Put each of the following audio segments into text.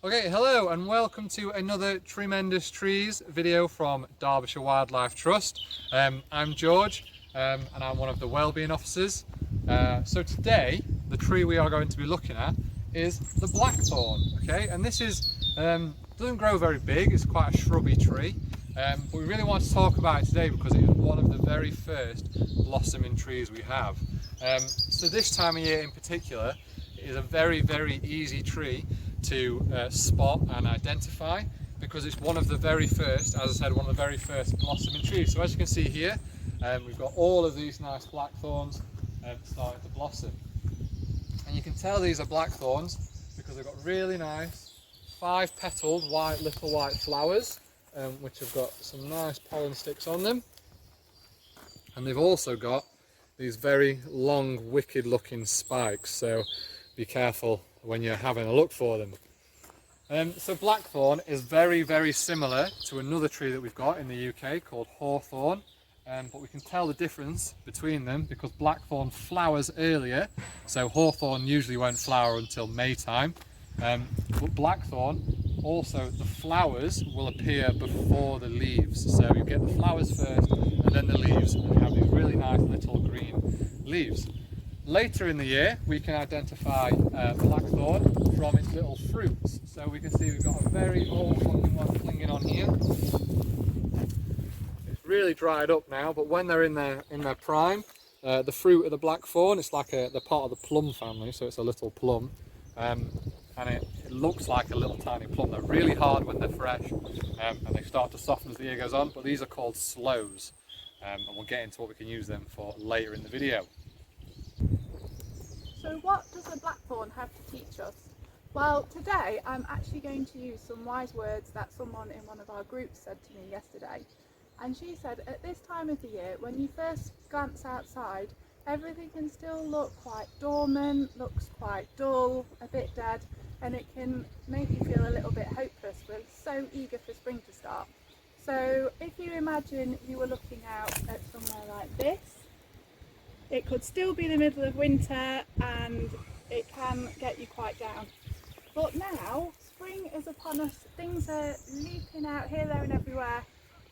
Okay, hello and welcome to another Treemendous Trees video from Derbyshire Wildlife Trust. I'm George and I'm one of the Wellbeing Officers. So today the tree we are going to be looking at is the Blackthorn. Okay, and this doesn't grow very big, it's quite a shrubby tree. But we really want to talk about it today because it is one of the very first blossoming trees we have. So this time of year in particular, it is a very easy tree to spot and identify because it's one of the very first, as I said, one of the very first blossoming trees. So as you can see here, we've got all of these nice blackthorns starting to blossom. And you can tell these are blackthorns because they've got really nice 5-petaled little white flowers, which have got some nice pollen sticks on them. And they've also got these very long, wicked looking spikes, so be careful when you're having a look for them. So blackthorn is very similar to another tree that we've got in the UK called hawthorn, but we can tell the difference between them because blackthorn flowers earlier, so hawthorn usually won't flower until May time, but blackthorn also, the flowers will appear before the leaves, so you get the flowers first and then the leaves, and you have these really nice little green leaves. Later in the year we can identify blackthorn from its little fruits. So we can see we've got a very old looking one clinging on here. It's really dried up now, but when they're in their prime, the fruit of the blackthorn, it's like they're part of the plum family, so it's a little plum, and it looks like a little tiny plum. They're really hard when they're fresh, and they start to soften as the year goes on, but these are called sloes, and we'll get into what we can use them for later in the video. So what does a blackthorn have to teach us? Well, today I'm actually going to use some wise words that someone in one of our groups said to me yesterday. And she said, at this time of the year, when you first glance outside, everything can still look quite dormant, looks quite dull, a bit dead, and it can make you feel a little bit hopeless. We're so eager for spring to start. So if you imagine you were looking out at somewhere like this, it could still be the middle of winter and it can get you quite down. But now, spring is upon us, things are leaping out here, there and everywhere,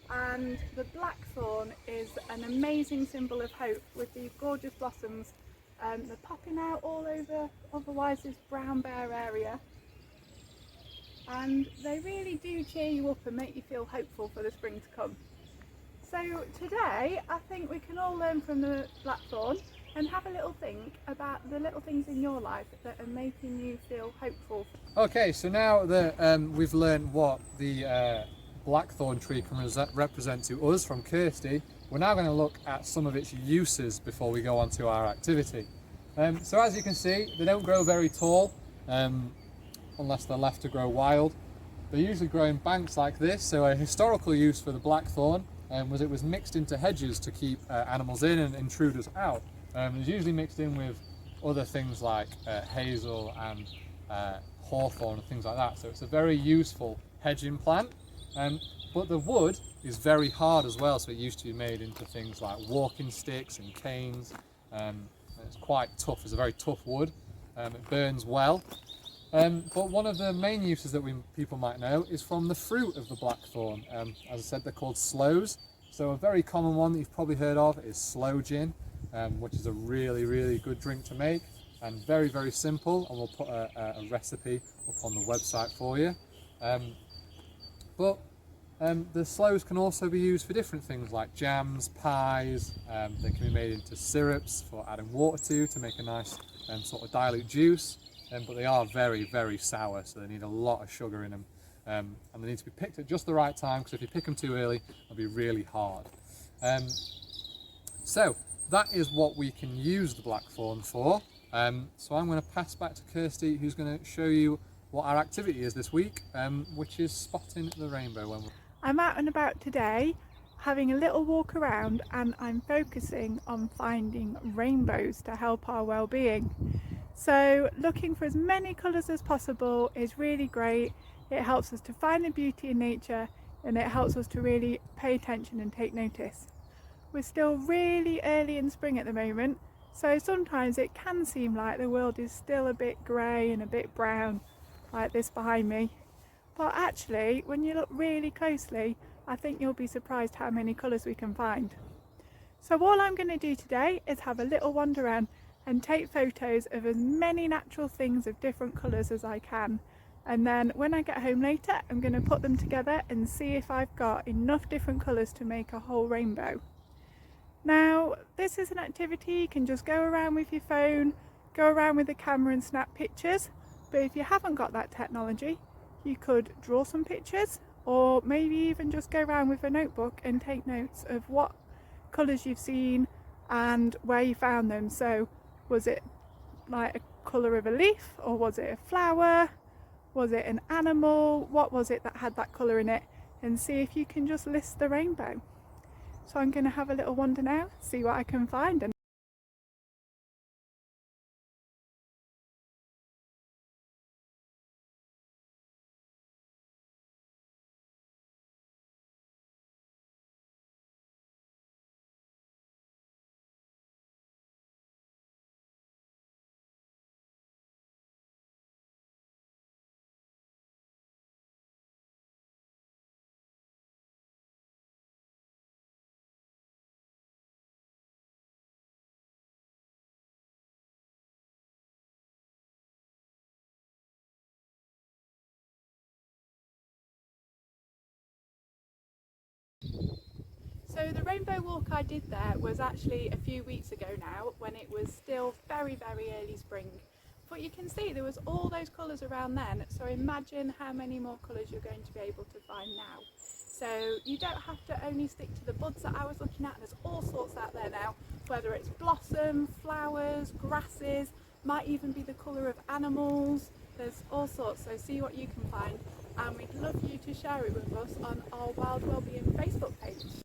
and the blackthorn is an amazing symbol of hope with these gorgeous blossoms. They're popping out all over otherwise this brown bare area, and they really do cheer you up and make you feel hopeful for the spring to come. So today I think we can all learn from the blackthorn and have a little think about the little things in your life that are making you feel hopeful. Okay, so now that we've learned what the blackthorn tree can represent to us from Kirsty, we're now going to look at some of its uses before we go on to our activity. So as you can see, they don't grow very tall unless they're left to grow wild. They usually grow in banks like this, so a historical use for the blackthorn was it was mixed into hedges to keep animals in and intruders out. It was usually mixed in with other things like hazel and hawthorn and things like that, so it's a very useful hedging plant. But the wood is very hard as well, so it used to be made into things like walking sticks and canes. It's quite tough, it's a very tough wood, it burns well. But one of the main uses that people might know is from the fruit of the blackthorn. As I said, they're called sloes. So a very common one that you've probably heard of is sloe gin, which is a really good drink to make and very simple, and we'll put a recipe up on the website for you. But the sloes can also be used for different things like jams, pies. They can be made into syrups for adding water to make a nice sort of dilute juice. But they are very sour, so they need a lot of sugar in them, and they need to be picked at just the right time, because if you pick them too early they'll be really hard. So that is what we can use the blackthorn for. So I'm going to pass back to Kirsty, who's going to show you what our activity is this week, which is spotting the rainbow. I'm out and about today having a little walk around, and I'm focusing on finding rainbows to help our well-being. So looking for as many colours as possible is really great. It helps us to find the beauty in nature, and it helps us to really pay attention and take notice. We're still really early in spring at the moment, so sometimes it can seem like the world is still a bit grey and a bit brown, like this behind me. But actually, when you look really closely, I think you'll be surprised how many colours we can find. So all I'm going to do today is have a little wander around and take photos of as many natural things of different colours as I can. And then when I get home later, I'm going to put them together and see if I've got enough different colours to make a whole rainbow. Now, this is an activity you can just go around with your phone, go around with the camera and snap pictures. But if you haven't got that technology, you could draw some pictures, or maybe even just go around with a notebook and take notes of what colours you've seen and where you found them. So was it like a colour of a leaf, or was it a flower? Was it an animal? What was it that had that colour in it? And see if you can just list the rainbow. So I'm going to have a little wander now, see what I can find. So the rainbow walk I did there was actually a few weeks ago now, when it was still very early spring. But you can see there was all those colours around then, so imagine how many more colours you're going to be able to find now. So you don't have to only stick to the buds that I was looking at, there's all sorts out there now, whether it's blossom, flowers, grasses, might even be the colour of animals, there's all sorts, so see what you can find, and we'd love you to share it with us on our Wild Wellbeing Facebook page.